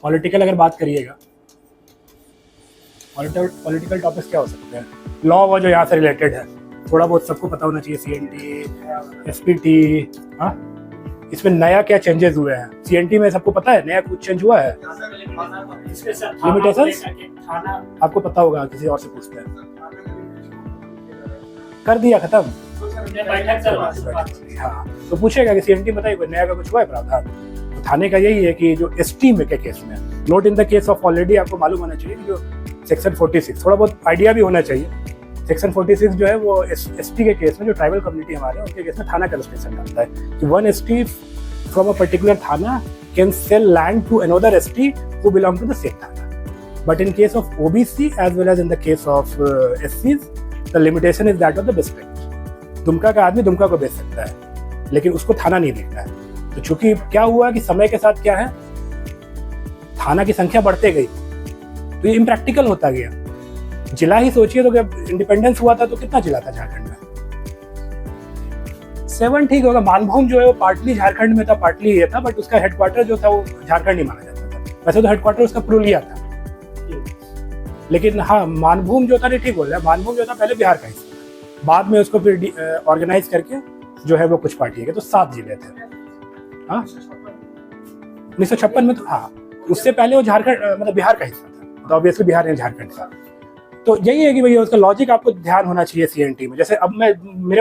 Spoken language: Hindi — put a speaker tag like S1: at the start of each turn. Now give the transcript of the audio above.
S1: पॉलिटिकल अगर बात करिएगा, पॉलिटिकल टॉपिक्स क्या हो सकते हैं? लॉ वो जो यहाँ से रिलेटेड है, थोड़ा बहुत सबको पता होना चाहिए। CNT, SPT, हाँ, इसमें नया क्या चेंजेस हुए हैं? CNT में सबको पता है नया कुछ चेंज हुआ है? लिमिटेशंस आपको पता होगा, किसी और से पूछते हैं। कर दिया खत्म। हाँ, तो पूछेगा कि CNT बताइए कोई नया का कुछ हुआ है प्रावधान? तो थाने का यही है कि जो ST में के केस में, note in the case of already, आपको मालूम होना चाहिए कि जो सेक्शन 46, थोड़ा बहुत आइडिया भी होना चाहिए। सेक्शन 46 जो है वो ST के केस में, जो ट्राइबल कम्युनिटी हमारे हैं उनके केस में थाना का रेस्ट्रिक्शन डालता है कि 1 ST from a particular thana can sell land to another ST who belong to the same thana. But in case of OBC as well as in the case of SCs, the limitation is that of the district. Dumka का आदमी दुमका को बेच सकता है, लेकिन उसको थाना नहीं देखता है। तो चूंकि क्या हुआ कि समय के साथ क्या है, थाना की संख्या बढ़ते गई, तो ये इम्प्रैक्टिकल होता गया। जिला ही सोचिए, तो जब इंडिपेंडेंस हुआ था तो कितना जिला था झारखंड में? 7 ठीक होगा। मानभूम जो है वो पार्टली झारखंड में था, पार्टली ये था, बट उसका हेडक्वार्टर जो था वो झारखंड ही माना जाता था। वैसे तो हेडक्वार्टर उसका पुरुलिया था, लेकिन हाँ, मानभूम जो था, नहीं ठीक बोल रहा है, मानभूम जो था पहले बिहार का हिस्सा था, बाद में उसको फिर ऑर्गेनाइज करके जो है वो कुछ पार्टी है, तो 7 जिले थे। हाँ, 1956 में तो, हाँ, उससे पहले वो झारखंड मतलब बिहार का हिस्सा था, तो ऑब्वियसली बिहार ने झारखंड था। तो यही है कि भैया उसका लॉजिक आपको ध्यान होना चाहिए CNT में। जैसे अब मैं मेरे